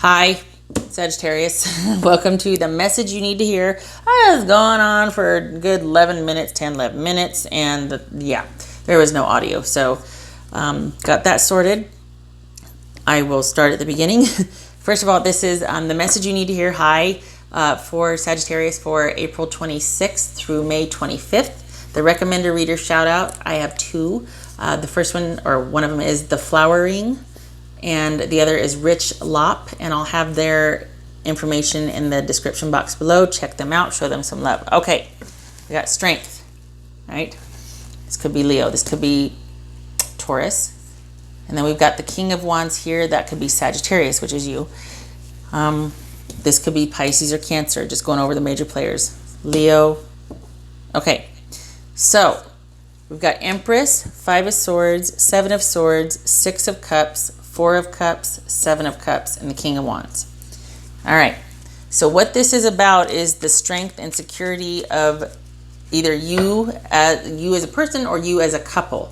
Hi, Sagittarius. Welcome to the message you need to hear. I was going on for a good 11 minutes, 10, 11 minutes, and yeah, there was no audio. So got that sorted. I will start at the beginning. First of all, this is the message you need to hear. Hi, for Sagittarius for April 26th through May 25th. The recommended reader shout out, I have two. The first one, or one of them, is The Flowering, and the other is Rich Lop, and I'll have their information in the description box below. Check them out, show them some love. Okay, we got Strength, right? This could be Leo, this could be Taurus, and then we've got the King of Wands here. That could be Sagittarius, which is you. This could be Pisces or Cancer, just going over the major players. Leo. Okay, so we've got Empress, 5 of Swords, 7 of Swords, 6 of Cups, 4 of Cups, 7 of Cups, and the King of Wands. All right, so what this is about is the strength and security of either you as a person or you as a couple.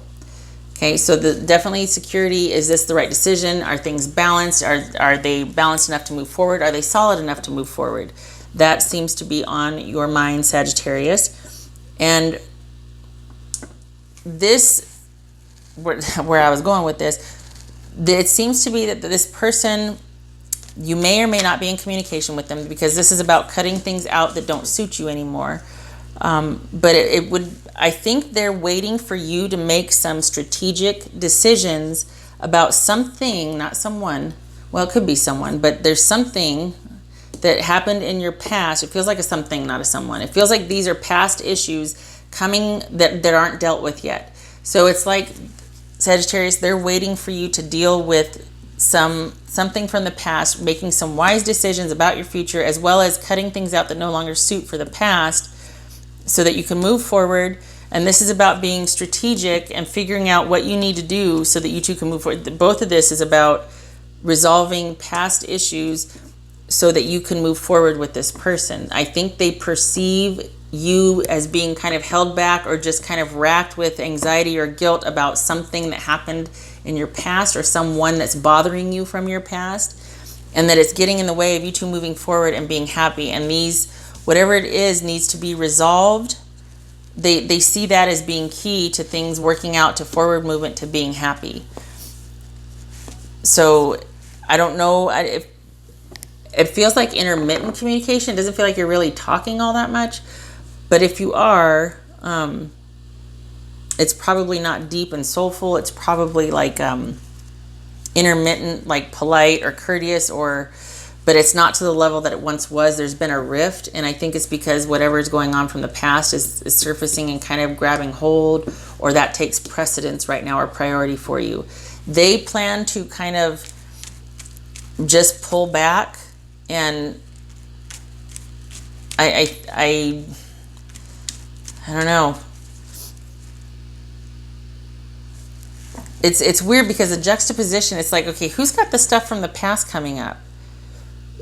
Okay, so definitely security. Is this the right decision? Are things balanced? Are they balanced enough to move forward? Are they solid enough to move forward? That seems to be on your mind, Sagittarius. And this, where I was going with this, it seems to be that this person, you may or may not be in communication with them, because this is about cutting things out that don't suit you anymore. But it would, I think they're waiting for you to make some strategic decisions about something, not someone. Well, it could be someone, but there's something that happened in your past. It feels like a something, not a someone. It feels like these are past issues coming that aren't dealt with yet. So it's like, Sagittarius, they're waiting for you to deal with something from the past, making some wise decisions about your future, as well as cutting things out that no longer suit for the past, so that you can move forward. And this is about being strategic and figuring out what you need to do so that you two can move forward. Both of this is about resolving past issues so that you can move forward with this person. I think they perceive you as being kind of held back or just kind of racked with anxiety or guilt about something that happened in your past, or someone that's bothering you from your past, and that it's getting in the way of you two moving forward and being happy. And these, whatever it is, needs to be resolved. They see that as being key to things working out, to forward movement, to being happy. So I don't know if it feels like intermittent communication. It doesn't feel like you're really talking all that much. But if you are, it's probably not deep and soulful. It's probably like intermittent, like polite or courteous, but it's not to the level that it once was. There's been a rift, and I think it's because whatever is going on from the past is surfacing and kind of grabbing hold, or that takes precedence right now or priority for you. They plan to kind of just pull back, and I don't know. It's weird because the juxtaposition, it's like, okay, who's got the stuff from the past coming up?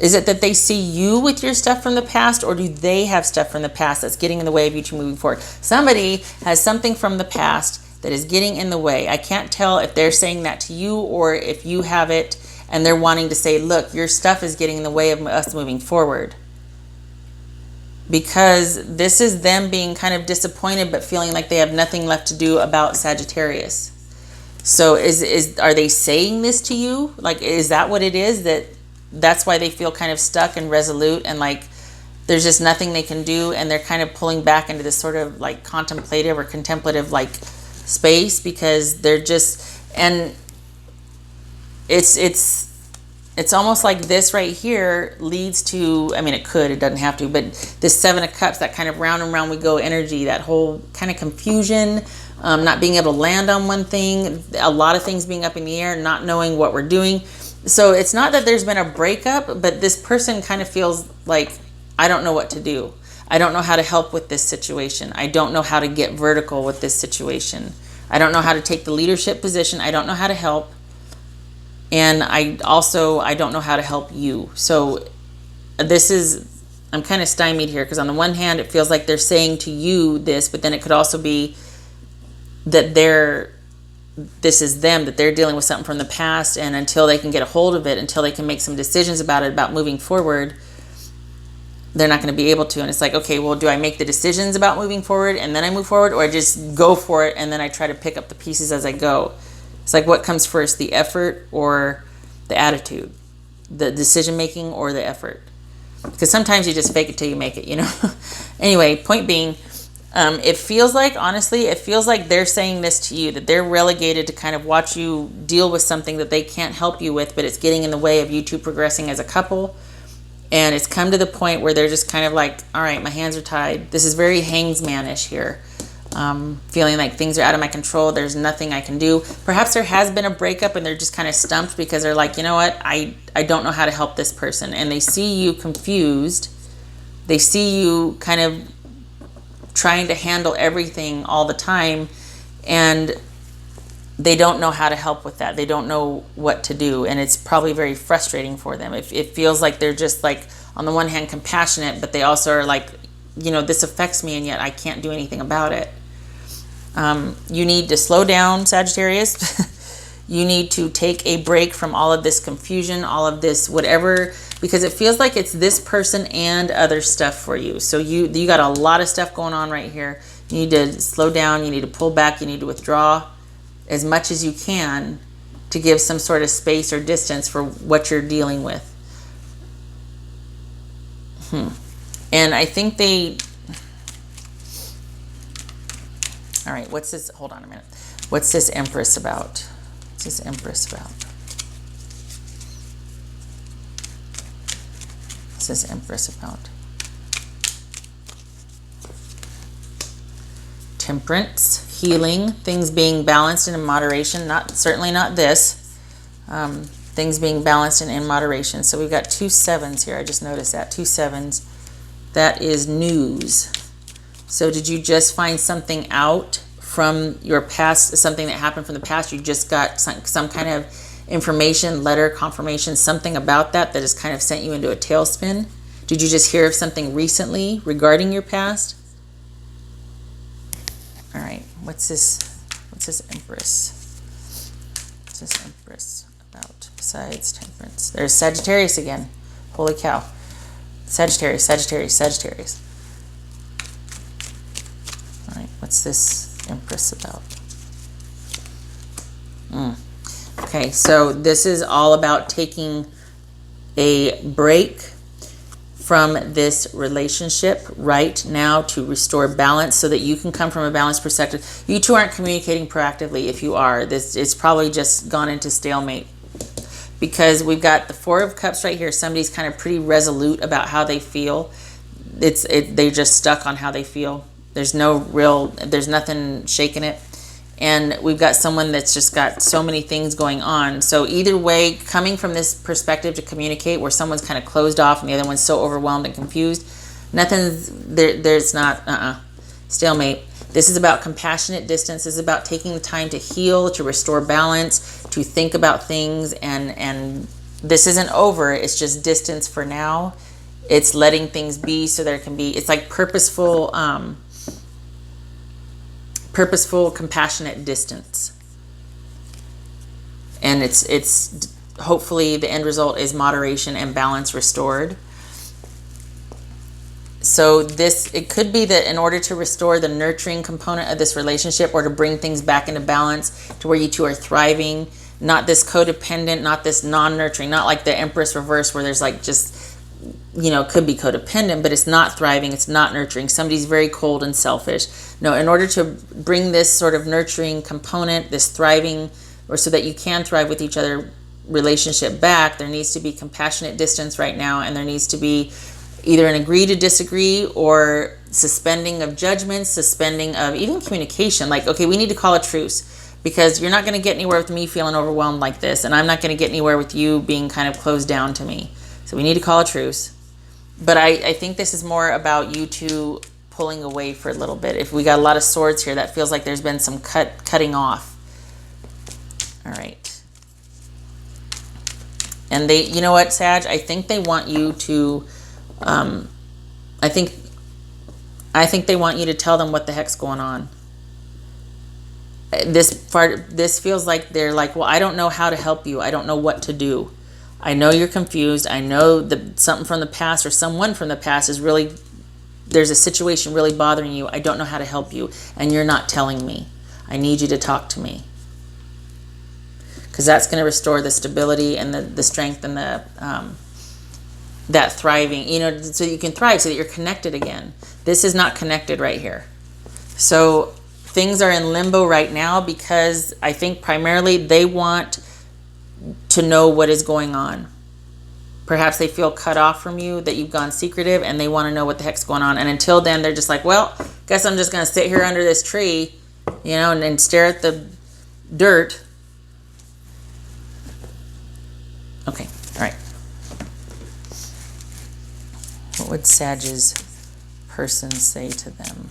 Is it that they see you with your stuff from the past, or do they have stuff from the past that's getting in the way of you two moving forward? Somebody has something from the past that is getting in the way. I can't tell if they're saying that to you or if you have it and they're wanting to say, look, your stuff is getting in the way of us moving forward. Because this is them being kind of disappointed but feeling like they have nothing left to do about Sagittarius. So are they saying this to you? Like, is that what it is? That's why they feel kind of stuck and resolute, and like there's just nothing they can do, and they're kind of pulling back into this sort of like contemplative or contemplative like space, because they're just, and it's almost like this right here leads to, I mean, it doesn't have to, but this 7 of Cups, that kind of round and round we go energy, that whole kind of confusion, not being able to land on one thing, a lot of things being up in the air, not knowing what we're doing. So it's not that there's been a breakup, but this person kind of feels like, I don't know what to do. I don't know how to help with this situation. I don't know how to get vertical with this situation. I don't know how to take the leadership position. I don't know how to help. And I don't know how to help you. So I'm kind of stymied here, because on the one hand, it feels like they're saying to you this, but then it could also be that they're this is them, that they're dealing with something from the past, and until they can get a hold of it, until they can make some decisions about it, about moving forward, they're not going to be able to. And it's like, okay, well, do I make the decisions about moving forward and then I move forward, or I just go for it and then I try to pick up the pieces as I go? It's like, what comes first, the effort or the attitude, the decision making or the effort? Because sometimes you just fake it till you make it, you know. Anyway, point being, it feels like, honestly, it feels like they're saying this to you, that they're relegated to kind of watch you deal with something that they can't help you with, but it's getting in the way of you two progressing as a couple. And it's come to the point where they're just kind of like, all right, my hands are tied. This is very Hangsman-ish here. Feeling like things are out of my control. There's nothing I can do. Perhaps there has been a breakup and they're just kind of stumped because they're like, you know what? I don't know how to help this person. And they see you confused. They see you kind of trying to handle everything all the time. And they don't know how to help with that. They don't know what to do. And it's probably very frustrating for them. It feels like they're just like, on the one hand, compassionate, but they also are like, you know, this affects me and yet I can't do anything about it. You need to slow down, Sagittarius. You need to take a break from all of this confusion, all of this whatever, because it feels like it's this person and other stuff for you. So you got a lot of stuff going on right here. You need to slow down. You need to pull back. You need to withdraw as much as you can to give some sort of space or distance for what you're dealing with. And I think all right, what's this? Hold on a minute. What's this Empress about? What's this Empress about? What's this Empress about? Temperance, healing, things being balanced and in moderation. Certainly not this. Things being balanced and in moderation. So we've got 2 7s here. I just noticed that. 2 7s. That is news. So did you just find something out from your past, something that happened from the past? You just got some kind of information, letter, confirmation, something about that has kind of sent you into a tailspin? Did you just hear of something recently regarding your past? All right, what's this Empress? What's this Empress about besides temperance? There's Sagittarius again. Holy cow. Sagittarius, Sagittarius, Sagittarius. All right, what's this Empress about? Okay, so this is all about taking a break from this relationship right now to restore balance so that you can come from a balanced perspective. You two aren't communicating proactively. If you are, it's probably just gone into stalemate, because we've got the 4 of Cups right here. Somebody's kind of pretty resolute about how they feel. They're just stuck on how they feel. There's nothing shaking it. And we've got someone that's just got so many things going on. So either way, coming from this perspective to communicate where someone's kind of closed off and the other one's so overwhelmed and confused, there's not, stalemate. This is about compassionate distance. This is about taking the time to heal, to restore balance, to think about things. And this isn't over. It's just distance for now. It's letting things be so there can be, it's like purposeful, compassionate distance. And it's hopefully the end result is moderation and balance restored. So it could be that in order to restore the nurturing component of this relationship, or to bring things back into balance to where you two are thriving, not this codependent, not this non-nurturing, not like the Empress reverse where there's like just, could be codependent, but it's not thriving, it's not nurturing. Somebody's very cold and selfish. No, in order to bring this sort of nurturing component, this thriving, or so that you can thrive with each other relationship back, there needs to be compassionate distance right now, and there needs to be either an agree to disagree or suspending of judgments, suspending of even communication. Like, okay, we need to call a truce, because you're not going to get anywhere with me feeling overwhelmed like this, and I'm not going to get anywhere with you being kind of closed down to me. So we need to call a truce. But I think this is more about you two pulling away for a little bit. If we got a lot of swords here, that feels like there's been some cutting off. All right. And you know what, Sag? I think they want you to, I think they want you to tell them what the heck's going on. This feels like they're like, well, I don't know how to help you. I don't know what to do. I know you're confused. I know that something from the past or someone from the past is really, there's a situation really bothering you. I don't know how to help you, and you're not telling me. I need you to talk to me. Because that's going to restore the stability and the strength and the that thriving, so you can thrive, so that you're connected again. This is not connected right here. So things are in limbo right now because I think primarily they want to know what is going on. Perhaps they feel cut off from you, that you've gone secretive, and they want to know what the heck's going on. And until then, they're just like, well, guess I'm just going to sit here under this tree, and stare at the dirt. Okay, all right. What would Sag's person say to them?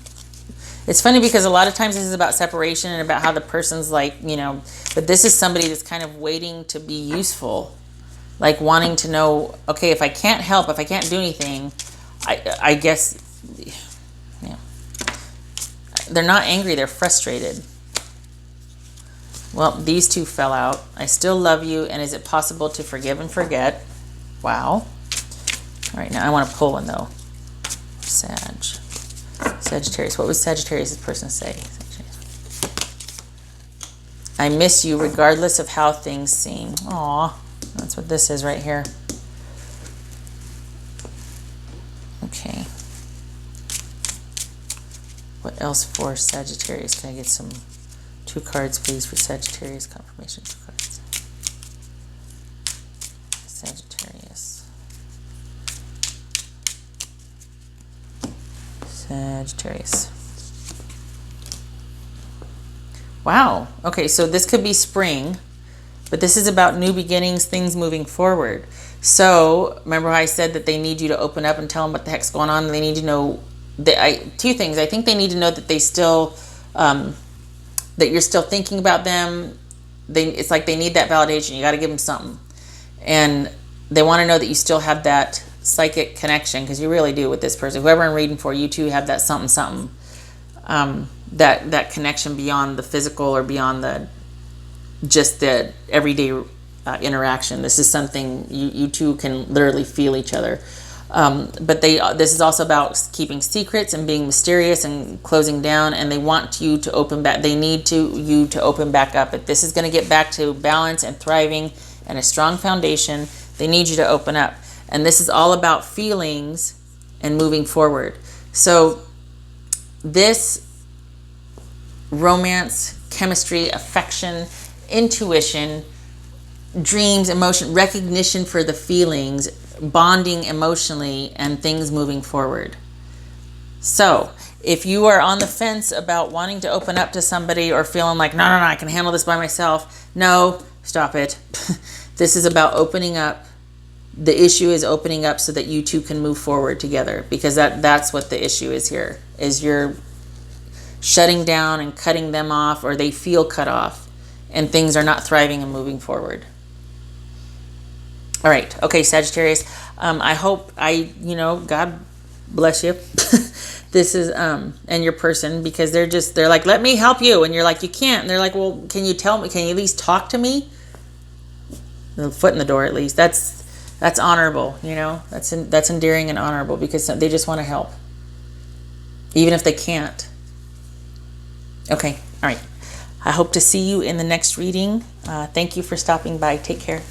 It's funny because a lot of times this is about separation and about how the person's like, but this is somebody that's kind of waiting to be useful, like wanting to know, okay, if I can't help, if I can't do anything, I guess, yeah. They're not angry, they're frustrated. Well, these two fell out. I still love you, and is it possible to forgive and forget? Wow. All right, now I want to pull one, though. Sagittarius. What would Sagittarius' person say? I miss you regardless of how things seem. Aw, that's what this is right here. Okay. What else for Sagittarius? Can I get some 2 cards, please, for Sagittarius confirmation? 2 cards. Sagittarius. Sagittarius. Wow. Okay, so this could be spring, but this is about new beginnings, things moving forward. So remember how I said that they need you to open up and tell them what the heck's going on? They need to know that 2 things. I think they need to know that they still, that you're still thinking about them. It's like they need that validation. You got to give them something. And they want to know that you still have that psychic connection, because you really do with this person. Whoever I'm reading for, you two have that something. That connection beyond the physical or beyond just the everyday interaction. This is something you two can literally feel each other. But this is also about keeping secrets and being mysterious and closing down, and they want you to open back. They need you to open back up. If this is going to get back to balance and thriving and a strong foundation, they need you to open up. And this is all about feelings and moving forward. So this romance, chemistry, affection, intuition, dreams, emotion, recognition for the feelings, bonding emotionally, and things moving forward. So if you are on the fence about wanting to open up to somebody or feeling like, no, I can handle this by myself, no, stop it. This is about opening up. The issue is opening up so that you two can move forward together, because that's what the issue is here, is you're shutting down and cutting them off, or they feel cut off, and things are not thriving and moving forward. All right. Okay, Sagittarius. I hope God bless you. This is, and your person, because they're like, let me help you. And you're like, you can't. And they're like, well, can you tell me, can you at least talk to me? A foot in the door, at least. That's honorable, that's endearing and honorable, because they just want to help, even if they can't. Okay. All right. I hope to see you in the next reading. Thank you for stopping by. Take care.